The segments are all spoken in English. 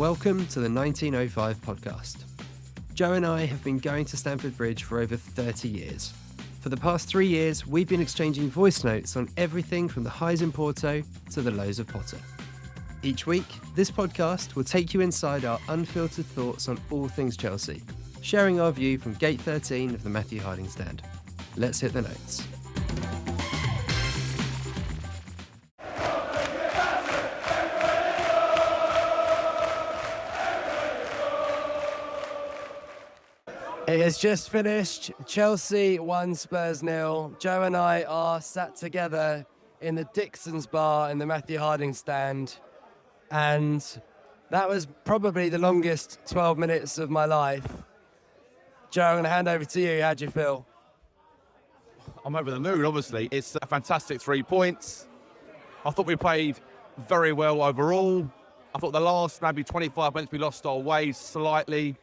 Welcome to the 1905 podcast. Joe and I have been going to Stamford Bridge for over 30 years. For the past 3 years, we've been exchanging voice notes on everything from the highs in Porto to the lows of Potter. Each week, this podcast will take you inside our unfiltered thoughts on all things Chelsea, sharing our view from Gate 13 of the Matthew Harding stand. Let's hit the notes. It has just finished. Chelsea 1, Spurs 0. Joe and I are sat together in the Dixon's bar in the Matthew Harding stand. And that was probably the longest 12 minutes of my life. Joe, I'm going to hand over to you. How do you feel? I'm over the moon, obviously. It's a fantastic 3 points. I thought we played very well overall. I thought the last maybe 25 minutes we lost our way slightly.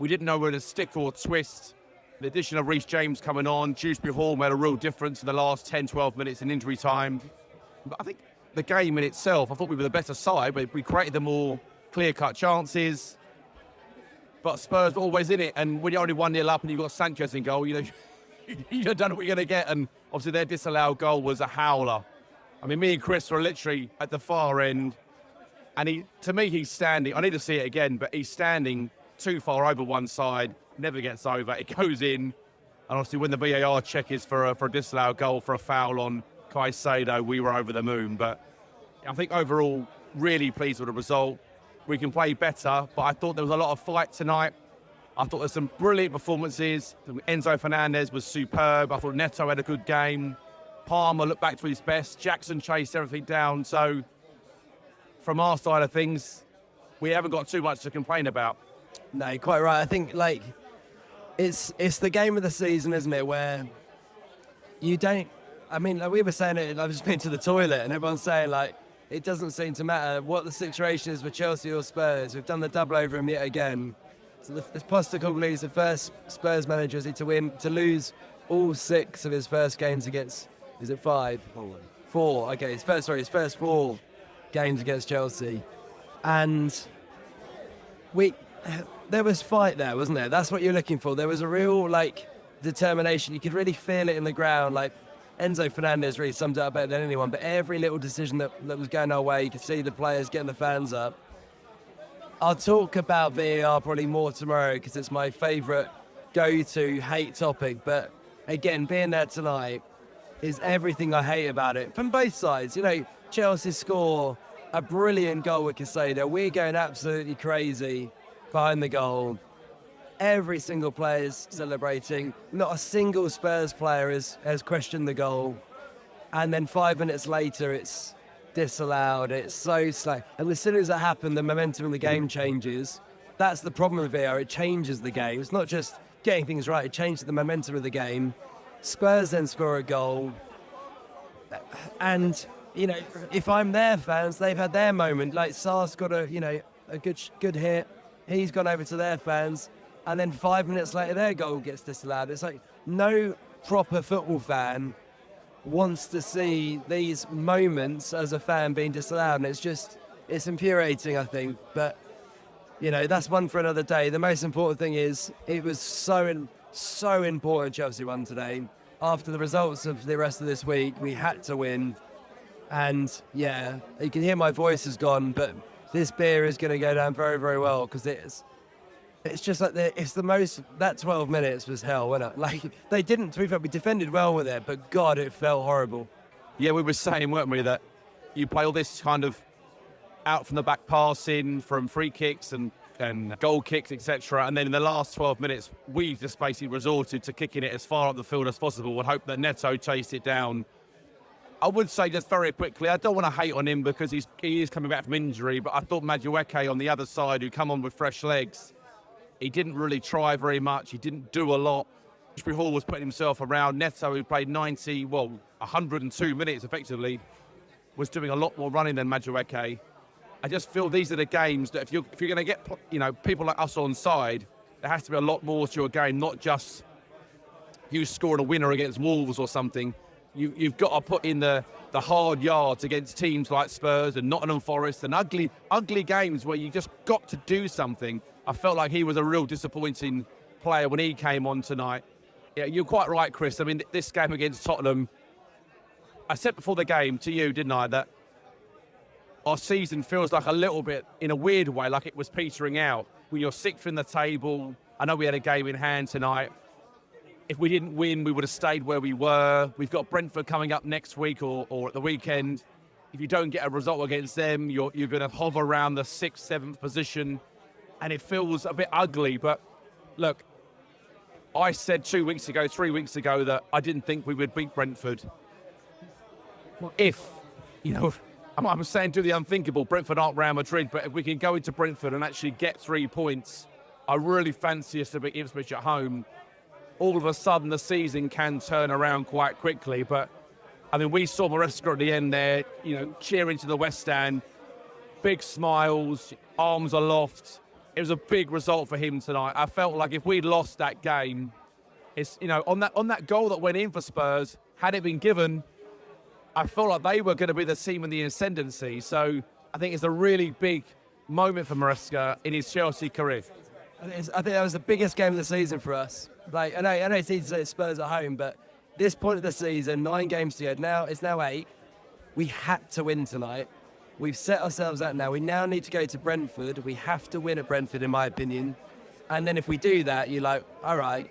We didn't know where to stick or twist. The addition of Reece James coming on, Dewsbury Hall made a real difference in the last 10, 12 minutes in injury time. But I think the game in itself, I thought we were the better side, but we created the more clear-cut chances. But Spurs were always in it, and when you're only 1-0 up and you've got Sanchez in goal, you don't know what you're going to get. And obviously their disallowed goal was a howler. I mean, me and Chris were literally at the far end, and to me, he's standing. I need to see it again, but he's standing too far over one side, never gets over, it goes in, and obviously when the VAR check is for a disallowed goal for a foul on Caicedo, we were over the moon. But I think overall, really pleased with the result. We can play better, but I thought there was a lot of fight tonight. I thought there's some brilliant performances. Enzo Fernandez was superb. I thought Neto had a good game. Palmer looked back to his best. Jackson chased everything down. So from our side of things, we haven't got too much to complain about. No, you're quite right. I think it's the game of the season, isn't it? Where you don't. I mean, like we were saying it. I've just been to the toilet, and everyone's saying it doesn't seem to matter what the situation is with Chelsea or Spurs. We've done the double over them yet again. So the Postecoglou is the first Spurs manager to lose all 6 of his first games against. Is it 5? 4. Okay, his first 4 games against Chelsea, and there was fight there, wasn't there? That's what you're looking for. There was a real determination. You could really feel it in the ground. Enzo Fernandez really summed it up better than anyone. But every little decision that was going our way, you could see the players getting the fans up. I'll talk about VAR probably more tomorrow because it's my favourite go-to hate topic. But again, being there tonight is everything I hate about it from both sides. Chelsea score a brilliant goal with Caicedo. We're going absolutely crazy behind the goal. Every single player is celebrating. Not a single Spurs player has questioned the goal. And then 5 minutes later, it's disallowed. It's so slow. And as soon as that happened, the momentum of the game changes. That's the problem with VAR. It changes the game. It's not just getting things right. It changes the momentum of the game. Spurs then score a goal. And if I'm their fans, they've had their moment. Sar's got a good hit. He's gone over to their fans, and then 5 minutes later, their goal gets disallowed. It's no proper football fan wants to see these moments as a fan being disallowed, and it's infuriating, I think. But that's one for another day. The most important thing is it was so important Chelsea won today. After the results of the rest of this week, we had to win. And yeah, you can hear my voice has gone, but this beer is going to go down very, very well because it's just it's the most. That 12 minutes was hell, wasn't it? They didn't. To be fair, we defended well with it, but God, it felt horrible. Yeah, we were saying, weren't we, that you play all this kind of out from the back passing from free kicks and goal kicks, etc. And then in the last 12 minutes, we just basically resorted to kicking it as far up the field as possible and hope that Neto chased it down. I would say just very quickly, I don't want to hate on him because he is coming back from injury, but I thought Madueke on the other side, who come on with fresh legs, he didn't really try very much. He didn't do a lot. Dewsbury Hall was putting himself around. Neto, who played 102 minutes effectively, was doing a lot more running than Madueke. I just feel these are the games that if you're going to get people like us on side, there has to be a lot more to your game, not just you scoring a winner against Wolves or something. you've got to put in the hard yards against teams like Spurs and Nottingham Forest and ugly games where you just got to do something. I felt like he was a real disappointing player when he came on tonight. Yeah, you're quite right, Chris. I mean, this game against Tottenham, I said before the game to you, didn't I, that our season feels like a little bit, in a weird way, like it was petering out. When you're sixth in the table, I know we had a game in hand tonight. If we didn't win, we would have stayed where we were. We've got Brentford coming up next week or at the weekend. If you don't get a result against them, you're going to hover around the 6th, 7th position, and it feels a bit ugly. But look, I said 3 weeks ago, that I didn't think we would beat Brentford. If, I'm saying do the unthinkable, Brentford aren't Real Madrid, but if we can go into Brentford and actually get 3 points, I really fancy us to beat Ipswich at home. All of a sudden, the season can turn around quite quickly. But, I mean, we saw Maresca at the end there, cheering to the West Stand, big smiles, arms aloft. It was a big result for him tonight. I felt like if we'd lost that game, it's, on that goal that went in for Spurs, had it been given, I felt like they were going to be the team in the ascendancy. So I think it's a really big moment for Maresca in his Chelsea career. I think that was the biggest game of the season for us. Like, I know it's easy to say Spurs at home, but this point of the season, 9 games to go. It's now 8. We had to win tonight. We've set ourselves out now. We now need to go to Brentford. We have to win at Brentford, in my opinion. And then if we do that, you're like, all right.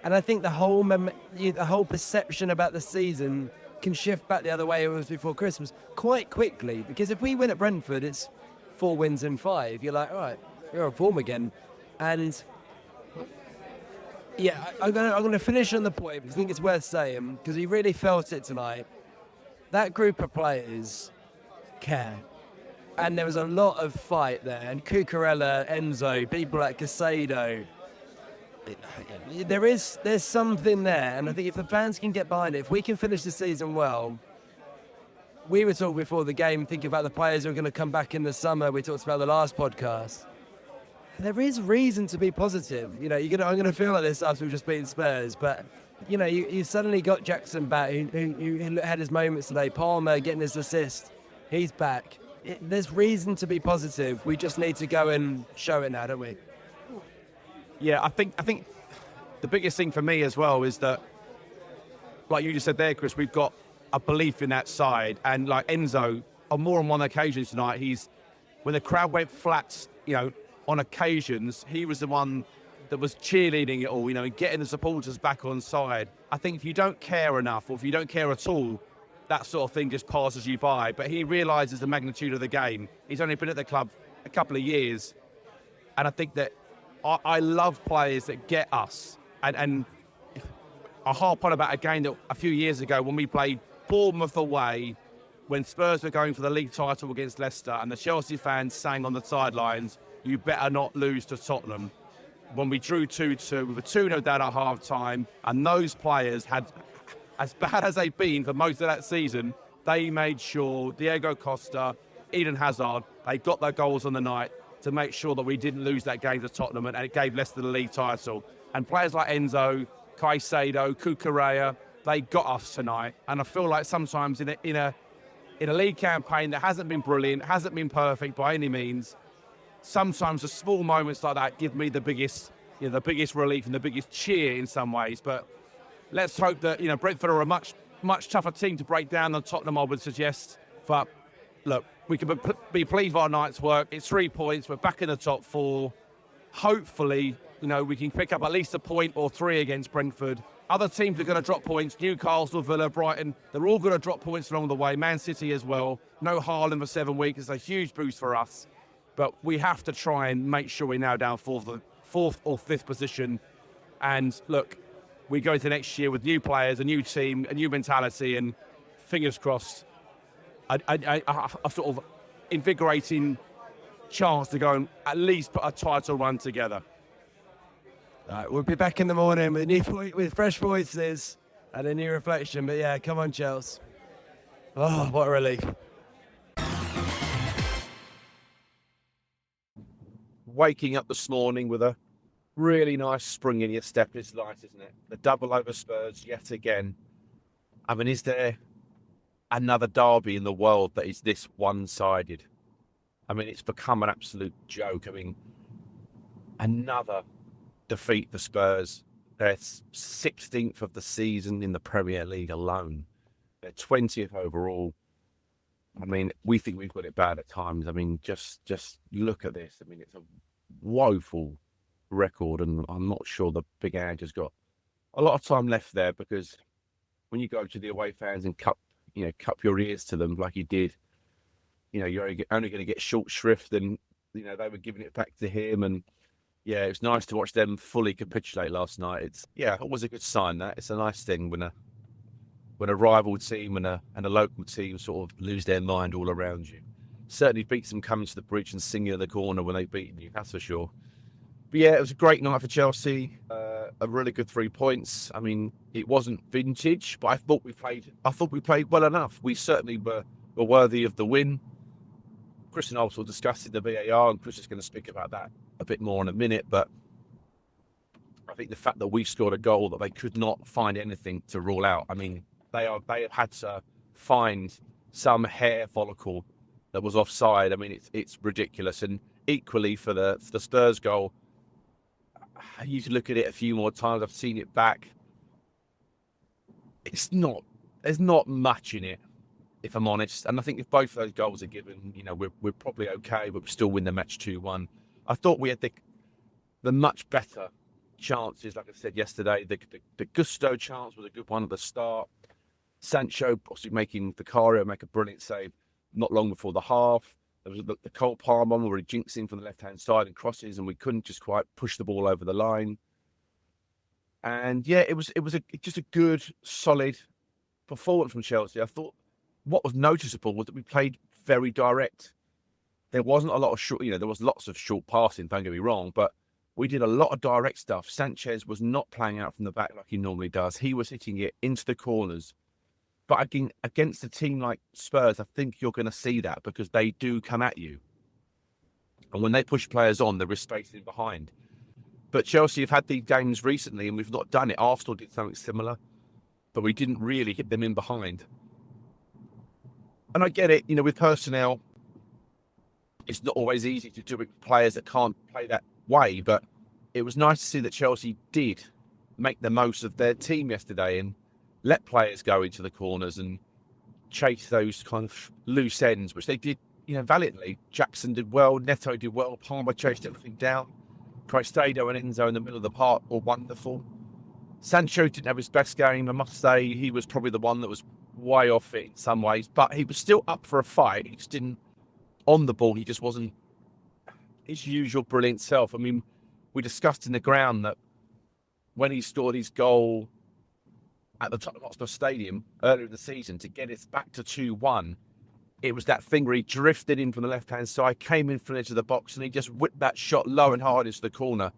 And I think the whole perception about the season can shift back the other way it was before Christmas quite quickly. Because if we win at Brentford, it's 4 wins in 5. You're like, all right, you're on form again. And yeah, I'm gonna finish on the point because I think it's worth saying because he really felt it tonight. That group of players care, and there was a lot of fight there. And Cucurella, Enzo, people like Casado. There's something there, and I think if the fans can get behind it, if we can finish the season well. We were talking before the game, thinking about the players who are going to come back in the summer. We talked about the last podcast. There is reason to be positive. I'm going to feel like this after we've just beaten Spurs, but you suddenly got Jackson back, who had his moments today. Palmer getting his assist, he's back. There's reason to be positive. We just need to go and show it now, don't we? Yeah, I think the biggest thing for me as well is that, like you just said there, Chris, we've got a belief in that side, and like Enzo, on more than one occasion tonight, when the crowd went flat, on occasions, he was the one that was cheerleading it all, and getting the supporters back on side. I think if you don't care enough, or if you don't care at all, that sort of thing just passes you by. But he realises the magnitude of the game. He's only been at the club a couple of years. And I think that I love players that get us. And I harp on about a game that a few years ago when we played Bournemouth away, when Spurs were going for the league title against Leicester, and the Chelsea fans sang on the sidelines, "You better not lose to Tottenham." When we drew 2-2, we were 2-0 down at half-time, and those players had, as bad as they've been for most of that season, they made sure Diego Costa, Eden Hazard, they got their goals on the night to make sure that we didn't lose that game to Tottenham, and it gave Leicester the league title. And players like Enzo, Caicedo, Cucurella, they got us tonight. And I feel like sometimes in a league campaign that hasn't been brilliant, hasn't been perfect by any means, sometimes the small moments like that give me the biggest relief and the biggest cheer in some ways. But let's hope that Brentford are a much tougher team to break down than Tottenham, I would suggest. But look, we can be pleased with our night's work. It's 3 points. We're back in the top 4. Hopefully, we can pick up at least a point or 3 against Brentford. Other teams are going to drop points. Newcastle, Villa, Brighton, they're all going to drop points along the way. Man City as well. No Haaland for 7 weeks. It's a huge boost for us. But we have to try and make sure we're now down fourth or fifth position. And look, we go into next year with new players, a new team, a new mentality, and fingers crossed, a sort of invigorating chance to go and at least put a title run together. All right, we'll be back in the morning with fresh voices and a new reflection. But yeah, come on, Chelsea. Oh, what a relief. Waking up this morning with a really nice spring in your step is nice, isn't it? The double over Spurs yet again. I mean, is there another derby in the world that is this one-sided? I mean, it's become an absolute joke. I mean, another defeat for Spurs. They're 16th of the season in the Premier League alone. They're 20th overall. I mean, we think we've got it bad at times. I mean, just look at this. I mean, it's a woeful record, and I'm not sure the Big Ag has got a lot of time left there, because when you go to the away fans and cup your ears to them like you did, you're only going to get short shrift, and they were giving it back to him, and yeah, it was nice to watch them fully capitulate last night. It's always a good sign. That it's a nice thing when a rival team and a local team sort of lose their mind all around you. Certainly beats them coming to the bridge and singing in the corner when they've beaten you, that's for sure. But yeah, it was a great night for Chelsea. A really good 3 points. I mean, it wasn't vintage, but I thought we played well enough. We certainly were worthy of the win. Chris and I also discussed the VAR, and Chris is going to speak about that a bit more in a minute. But I think the fact that we scored a goal that they could not find anything to rule out. I mean, they have had to find some hair follicle that was offside. I mean, it's ridiculous. And equally for the Spurs goal, you can look at it a few more times. I've seen it back. There's not much in it, if I'm honest. And I think if both of those goals are given, we're probably okay, but we still win the match 2-1. I thought we had the much better chances, like I said yesterday. The Gusto chance was a good one at the start. Sancho possibly making Vicario make a brilliant save not long before the half. There was the Cole Palmer one where he jinxed in from the left-hand side and crosses, and we couldn't just quite push the ball over the line. And yeah, it was just a good, solid performance from Chelsea. I thought what was noticeable was that we played very direct. There wasn't a lot of short, there was lots of short passing, don't get me wrong, but we did a lot of direct stuff. Sanchez was not playing out from the back like he normally does. He was hitting it into the corners. But again, against a team like Spurs, I think you're going to see that, because they do come at you. And when they push players on, there is space in behind. But Chelsea have had these games recently, and we've not done it. Arsenal did something similar, but we didn't really hit them in behind. And I get it, with personnel, it's not always easy to do it with players that can't play that way. But it was nice to see that Chelsea did make the most of their team yesterday and let players go into the corners and chase those kind of loose ends, which they did, valiantly. Jackson did well, Neto did well, Palmer chased everything down. Caicedo and Enzo in the middle of the park were wonderful. Sancho didn't have his best game, I must say. He was probably the one that was way off it in some ways, but he was still up for a fight. He just didn't, on the ball, he just wasn't his usual brilliant self. I mean, we discussed in the ground that when he scored his goal at the Tottenham Hotspur Stadium earlier in the season to get us back to 2-1, it was that thing where he drifted in from the left-hand side, came in from the edge of the box, and he just whipped that shot low and hard into the corner.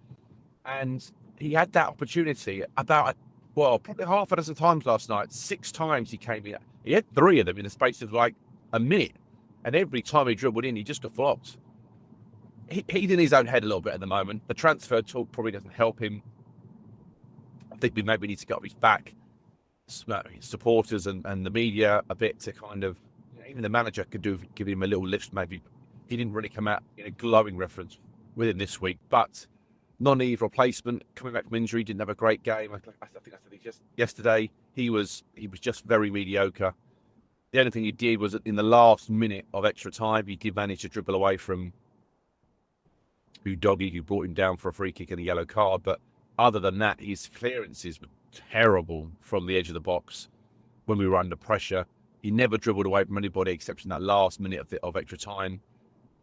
And he had that opportunity probably half a dozen times last night. 6 times he came in. He had 3 of them in the space of like a minute. And every time he dribbled in, he just got flopped. He's in his own head a little bit at the moment. The transfer talk probably doesn't help him. I think we maybe need to get up his back, supporters and the media a bit, to kind of, even the manager could give him a little lift maybe. He didn't really come out in a glowing reference with him this week, but non-Eve replacement coming back from injury, didn't have a great game. I think I said just yesterday he was just very mediocre. The only thing he did was in the last minute of extra time, he did manage to dribble away from Udogie, who brought him down for a free kick and a yellow card. But other than that, his clearances were terrible from the edge of the box when we were under pressure. He never dribbled away from anybody except in that last minute of extra time.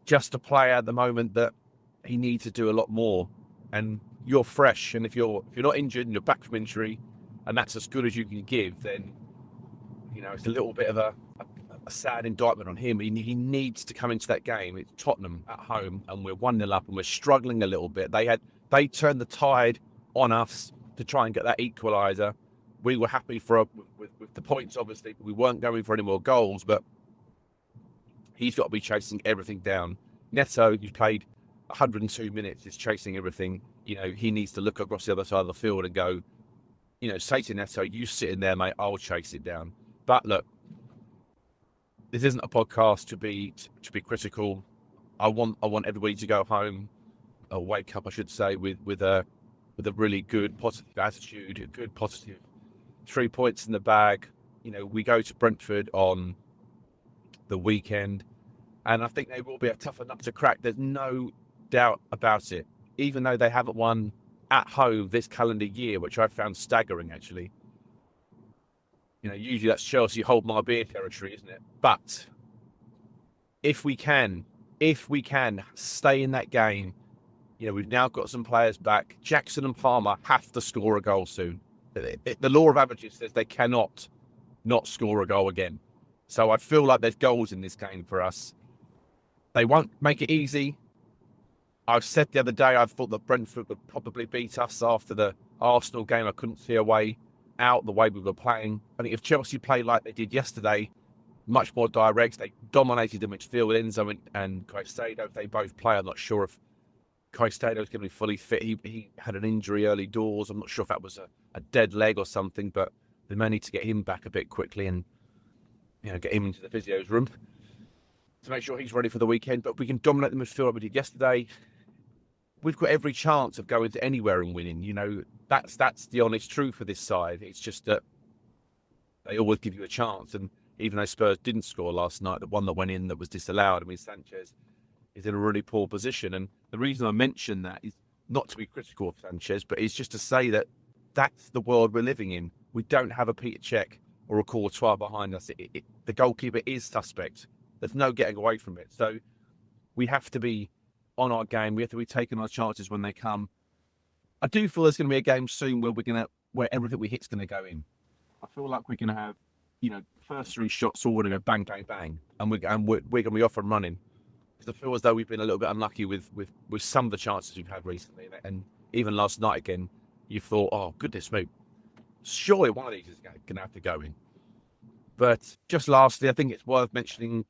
Just a player at the moment that he needs to do a lot more. And you're fresh, and if you're not injured and you're back from injury, and that's as good as you can give, then it's a little bit of a sad indictment on him. He needs to come into that game. It's Tottenham at home, and we're 1-0 up, and we're struggling a little bit. They turned the tide on us to try and get that equaliser. We were happy with the points, obviously. We weren't going for any more goals, but he's got to be chasing everything down. Neto, who's played 102 minutes, is chasing everything. He needs to look across the other side of the field and go, say to Neto, you sit in there, mate, I'll chase it down. But look, this isn't a podcast to be critical. I want everybody to go home, or wake up, I should say, with a really good positive attitude, a good positive 3 points in the bag. We go to Brentford on the weekend, and I think they will be a tougher nut to crack. There's no doubt about it. Even though they haven't won at home this calendar year, which I found staggering, actually. Usually that's Chelsea hold my beer territory, isn't it? But if we can stay in that game, we've now got some players back. Jackson and Palmer have to score a goal soon. The law of averages says they cannot not score a goal again. So I feel like there's goals in this game for us. They won't make it easy. I've said the other day I thought that Brentford would probably beat us after the Arsenal game. I couldn't see a way out the way we were playing. I think if Chelsea play like they did yesterday, much more direct, they dominated the midfield. Enzo and Caicedo, if they both play, I'm not sure if Caicedo's going to be fully fit. He had an injury early doors. I'm not sure if that was a dead leg or something, but they may need to get him back a bit quickly and get him into the physio's room to make sure he's ready for the weekend. But we can dominate the midfield like we did yesterday. We've got every chance of going to anywhere and winning. That's the honest truth for this side. It's just that they always give you a chance. And even though Spurs didn't score last night, the one that went in that was disallowed, Sanchez is in a really poor position. And the reason I mention that is not to be critical of Sanchez, but it's just to say that that's the world we're living in. We don't have a Peter Cech or a Courtois behind us. The goalkeeper is suspect. There's no getting away from it. So we have to be on our game. We have to be taking our chances when they come. I do feel there's going to be a game soon where everything we hit's going to go in. I feel like we're going to have, first 3 shots all going to go bang, bang, bang, and we're going to be off and running. Because I feel as though we've been a little bit unlucky with some of the chances we've had recently, and even last night again, you thought, oh goodness me, surely one of these is going to have to go in. But just lastly, I think it's worth mentioning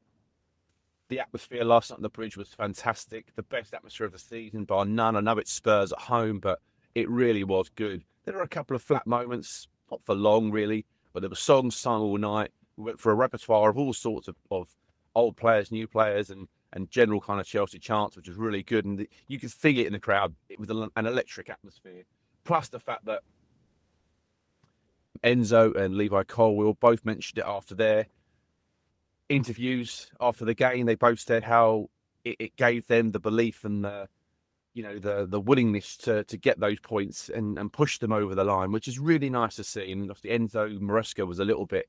the atmosphere last night on the bridge was fantastic. The best atmosphere of the season by none. I know it's Spurs at home, but it really was good. There were a couple of flat moments, not for long really, but there were songs sung all night. We went for a repertoire of all sorts of old players, new players, and general kind of Chelsea chants, which was really good. And you could feel it in the crowd. It was an electric atmosphere. Plus the fact that Enzo and Levi Colwill both mentioned it after their interviews after the game. They both said how it gave them the belief and the willingness to get those points and push them over the line, which is really nice to see. And obviously Enzo Maresca was a little bit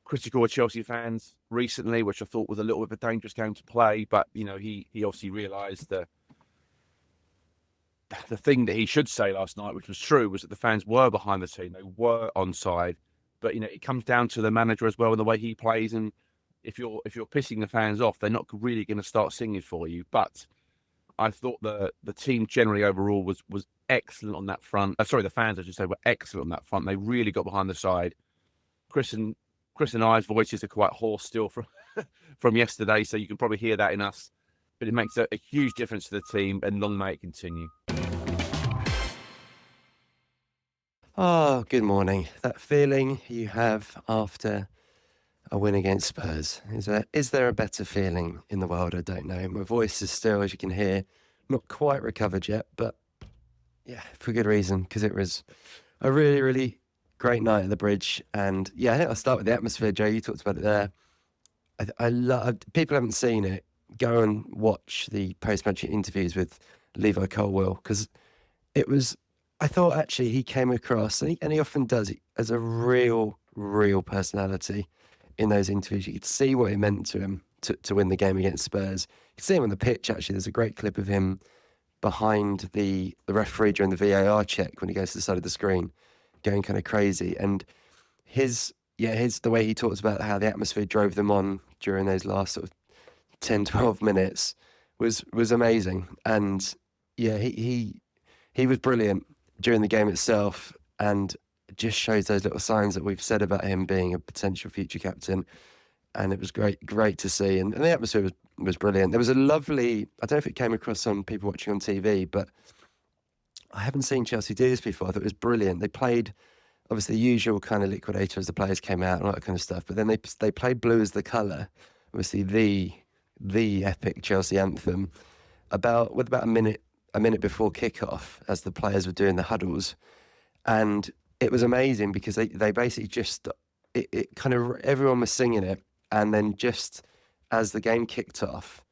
critical of Chelsea fans recently, which I thought was a little bit of a dangerous game to play. But he obviously realised the thing that he should say last night, which was true, was that the fans were behind the team. They were onside. But it comes down to the manager as well and the way he plays. And if you're pissing the fans off, they're not really going to start singing for you. But I thought the team generally overall was excellent on that front. The fans, I should say, were excellent on that front. They really got behind the side. Chris and I's voices are quite hoarse still from yesterday, so you can probably hear that in us. But it makes a huge difference to the team, and long may it continue. Oh, good morning. That feeling you have after a win against Spurs. Is there a better feeling in the world? I don't know. My voice is still, as you can hear, not quite recovered yet, but yeah, for good reason, because it was a really, really great night at the bridge. And yeah, I think I'll start with the atmosphere, Joe. You talked about it there. I love, people haven't seen it, go and watch the post-match interviews with Levi Colwill, because I thought actually he came across, and he often does, as a real personality in those interviews. You could see what it meant to him to win the game against Spurs. You could see him on the pitch, actually. There's a great clip of him behind the referee during the VAR check when he goes to the side of the screen, going kind of crazy. And the way he talks about how the atmosphere drove them on during those last sort of 10, 12 minutes was amazing. And yeah, he was brilliant during the game itself, and just shows those little signs that we've said about him being a potential future captain. And it was great to see. And the atmosphere was brilliant. There was a lovely, I don't know if it came across on people watching on TV, but I haven't seen Chelsea do this before. I thought it was brilliant. They played obviously the usual kind of liquidator as the players came out and all that kind of stuff. But then they played Blue as the colour, obviously the epic Chelsea anthem, with about a minute before kickoff as the players were doing the huddles, and it was amazing because they basically just it kind of everyone was singing it, and then just as the game kicked off,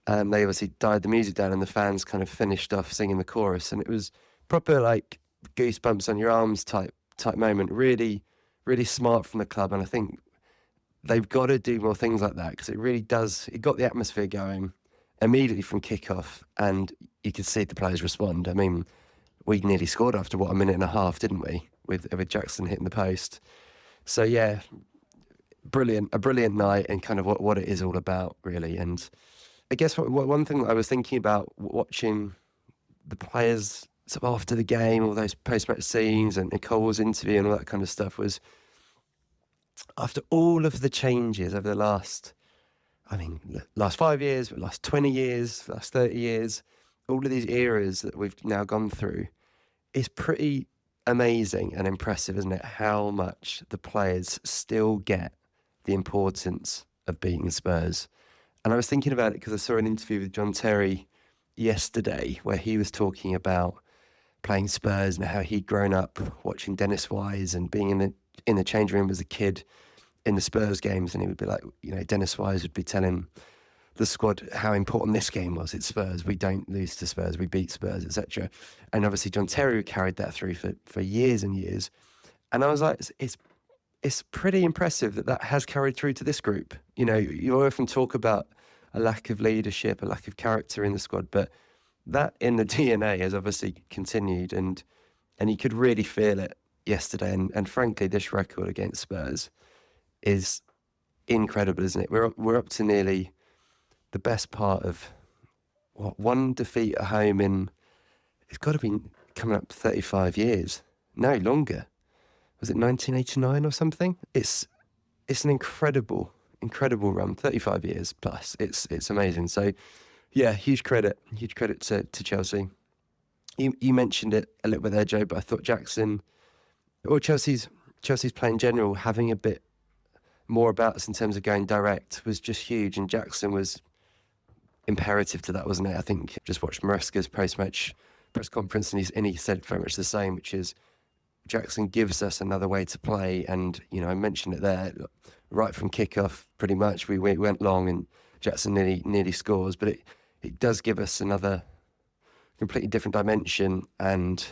they obviously dialed the music down and the fans kind of finished off singing the chorus, and it was proper like goosebumps on your arms type moment. Really, really smart from the club, and I think they've got to do more things like that because it really does. It got the atmosphere going immediately from kickoff, and you could see the players respond. I mean, we nearly scored after a minute and a half, didn't we? With Jackson hitting the post. So yeah, a brilliant night, and kind of what it is all about, really. And I guess one thing that I was thinking about watching the players sort of after the game, all those post-match scenes and Cole's interview and all that kind of stuff, was after all of the changes over the last 5 years, but last 20 years, last 30 years, all of these eras that we've now gone through, it's pretty amazing and impressive, isn't it? How much the players still get the importance of beating Spurs. And I was thinking about it because I saw an interview with John Terry yesterday where he was talking about playing Spurs and how he'd grown up watching Dennis Wise and being in the change room as a kid in the Spurs games, and he would be like, Dennis Wise would be telling the squad how important this game was. It's Spurs. We don't lose to Spurs. We beat Spurs, etc. And obviously John Terry carried that through for years and years. And I was like, it's pretty impressive that has carried through to this group. You often talk about a lack of leadership, a lack of character in the squad, but that in the DNA has obviously continued, and you could really feel it yesterday. And frankly, this record against Spurs is incredible, isn't it? We're up to nearly the best part of one defeat at home in, it's got to be coming up 35 years. No, longer. Was it 1989 or something? It's an incredible run, 35 years plus. It's amazing. So yeah, huge credit to Chelsea. You mentioned it a little bit there, Joe, but I thought Jackson, or Chelsea's play in general, having a bit more about us in terms of going direct was just huge, and Jackson was imperative to that, wasn't it? I think just watched Maresca's post-match press conference, and he said very much the same, which is Jackson gives us another way to play. And I mentioned it there, right from kickoff, pretty much we went long, and Jackson nearly scores, but it does give us another completely different dimension. And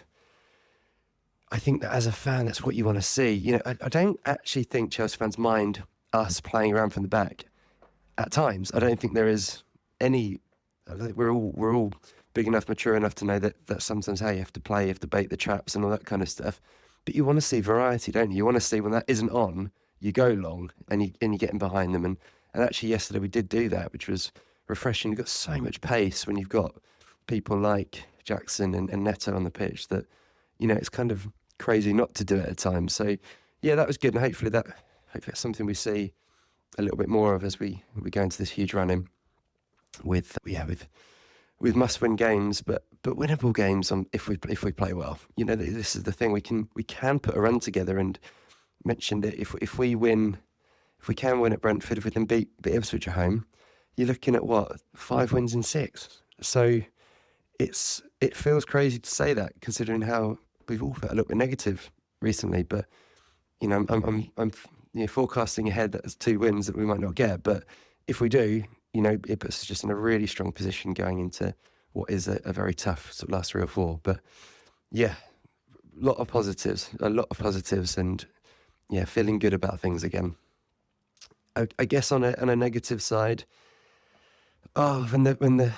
I think that as a fan, that's what you want to see. I don't actually think Chelsea fans mind us playing around from the back at times. I don't think there is any. I think we're all big enough, mature enough to know that sometimes how you have to play, you have to bait the traps and all that kind of stuff. But you want to see variety, don't you? You want to see when that isn't on, you go long and you get in behind them. And actually yesterday we did do that, which was refreshing. You've got so much pace when you've got people like Jackson and Neto on the pitch that, it's kind of crazy not to do it at times. So yeah, that was good. And hopefully that's something we see a little bit more of as we go into this huge run in with must-win games, but winnable games if we play well. This is the thing, we can put a run together. And mentioned it, if we can win at Brentford, if we then beat Ipswich at home, you're looking at 5 wins in 6. So it feels crazy to say that, considering how we've all felt a little bit negative recently. But I'm forecasting ahead that there's 2 wins that we might not get, but if we do, it puts us just in a really strong position going into what is a very tough sort of last 3 or 4. But yeah, a lot of positives, and yeah, feeling good about things again. I guess on a negative side, when the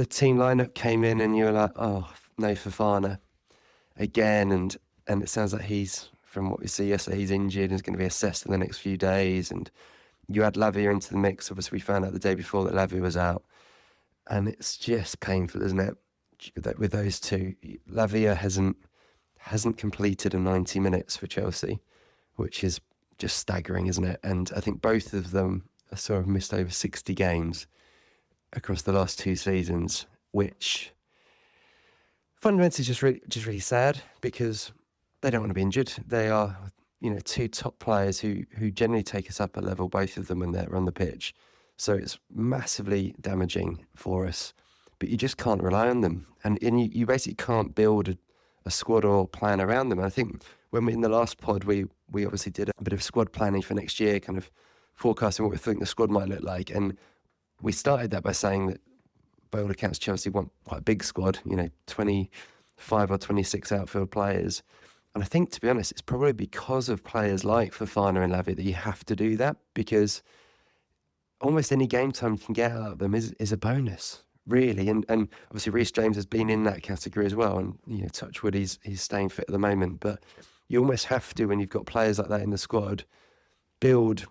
team lineup came in and you were like, oh no, Fofana again, and it sounds like he's, from what we see yesterday, he's injured and is going to be assessed in the next few days. And you add Lavia into the mix. Obviously, we found out the day before that Lavia was out, and it's just painful, isn't it? That with those two, Lavia hasn't completed a 90 minutes for Chelsea, which is just staggering, isn't it? And I think both of them are sort of missed over 60 games across the last 2 seasons, which fundamentally is just really sad, because they don't want to be injured. They are, two top players who generally take us up a level, both of them when they're on the pitch. So it's massively damaging for us. But you just can't rely on them. And you basically can't build a squad or plan around them. And I think when in the last pod, we obviously did a bit of squad planning for next year, kind of forecasting what we think the squad might look like. And we started that by saying that by all accounts, Chelsea want quite a big squad, 25 or 26 outfield players. And I think, to be honest, it's probably because of players like Fofana and Lavia that you have to do that, because almost any game time you can get out of them is a bonus, really. And obviously Reece James has been in that category as well. And, touch wood, he's staying fit at the moment. But you almost have to, when you've got players like that in the squad, build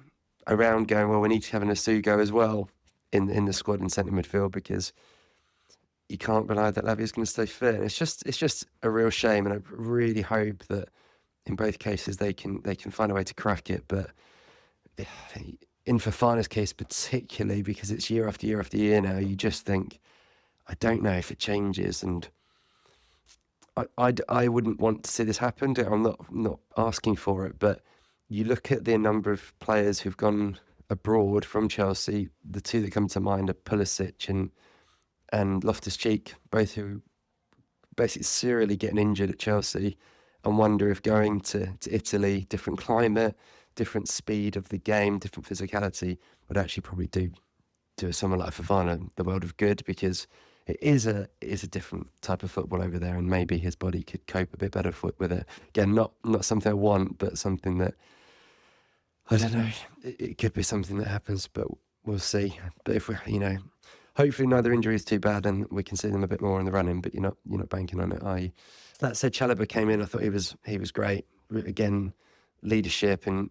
around going, well, we need to have an Asugo as well in the squad in centre midfield, because you can't rely that Lavia's going to stay fit. It's just a real shame, and I really hope that in both cases they can find a way to crack it. But in Fofana's case particularly, because it's year after year after year now, you just think, I don't know if it changes, and I wouldn't want to see this happen. I'm not asking for it, but you look at the number of players who've gone abroad from Chelsea. The two that come to mind are Pulisic and Loftus-Cheek, both who basically serially getting injured at Chelsea, and wonder if going to Italy, different climate, different speed of the game, different physicality, would actually probably do someone like Fofana the world of good, because it is a different type of football over there, and maybe his body could cope a bit better with it. Again, not something I want, but something that, I don't know, it could be something that happens, but we'll see. But if we, hopefully neither injury is too bad and we can see them a bit more in the running, but you're not banking on it. That said, Chalobah came in, I thought he was great. Again, leadership, and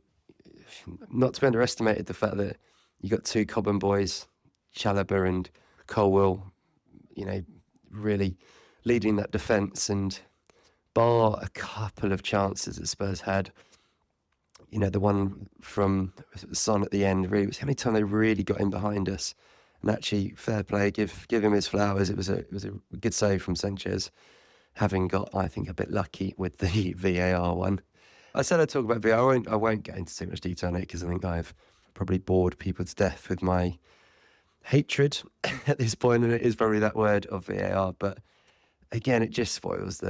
not to be underestimated, the fact that you got two Cobham boys, Chalobah and Colwill, really leading that defence, and bar a couple of chances that Spurs had, the one from Son at the end, really was how many times they really got in behind us. And actually, fair play, give him his flowers. It was a good save from Sanchez, having got, I think, a bit lucky with the VAR one. I said I'd talk about VAR. I won't get into too much detail on it, because I think I've probably bored people to death with my hatred at this point, and it is probably that word of VAR. But again, it just spoils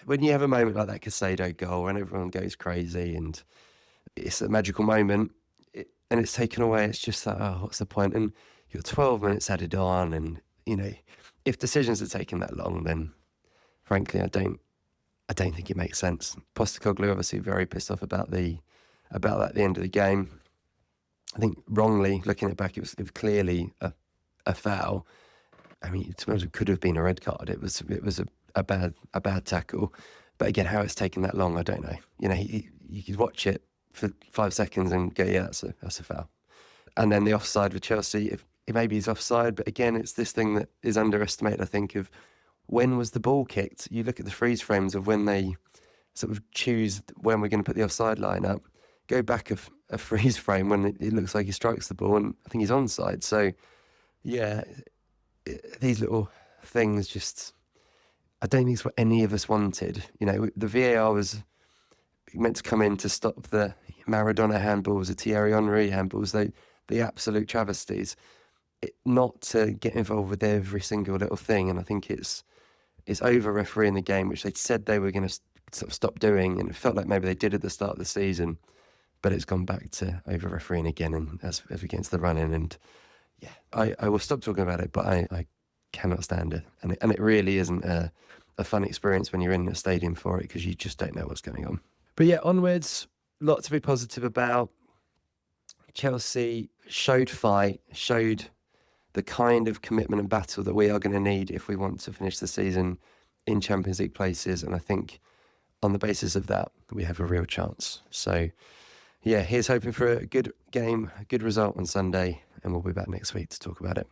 when you have a moment like that Caicedo goal and everyone goes crazy and it's a magical moment, and it's taken away. It's just like, oh, what's the point? And you're 12 minutes added on, and if decisions are taking that long, then frankly, I don't think it makes sense. Postecoglou obviously very pissed off about that at the end of the game. I think wrongly, looking it back, it was clearly a foul. I mean, to be honest, it could have been a red card. It was a bad tackle. But again, how it's taken that long, I don't know. You could watch it for 5 seconds and go, yeah, that's a foul. And then the offside with Chelsea, if maybe he's offside, but again, it's this thing that is underestimated, I think, of when was the ball kicked. You look at the freeze frames of when they sort of choose when we're going to put the offside line up. Go back a freeze frame when it looks like he strikes the ball, and I think he's onside. So, yeah, these little things just, I don't think it's what any of us wanted. The VAR was meant to come in to stop the Maradona handballs, the Thierry Henry handballs, the absolute travesties, not to get involved with every single little thing. And I think it's over-refereeing the game, which they said they were going to sort of stop doing, and it felt like maybe they did at the start of the season, but it's gone back to over-refereeing again, and as against the running. And yeah, I will stop talking about it, but I cannot stand it. And it really isn't a fun experience when you're in a stadium for it, because you just don't know what's going on. But yeah, onwards, lot to be positive about. Chelsea showed fight, showed the kind of commitment and battle that we are going to need if we want to finish the season in Champions League places. And I think on the basis of that, we have a real chance. So yeah, here's hoping for a good game, a good result on Sunday, and we'll be back next week to talk about it.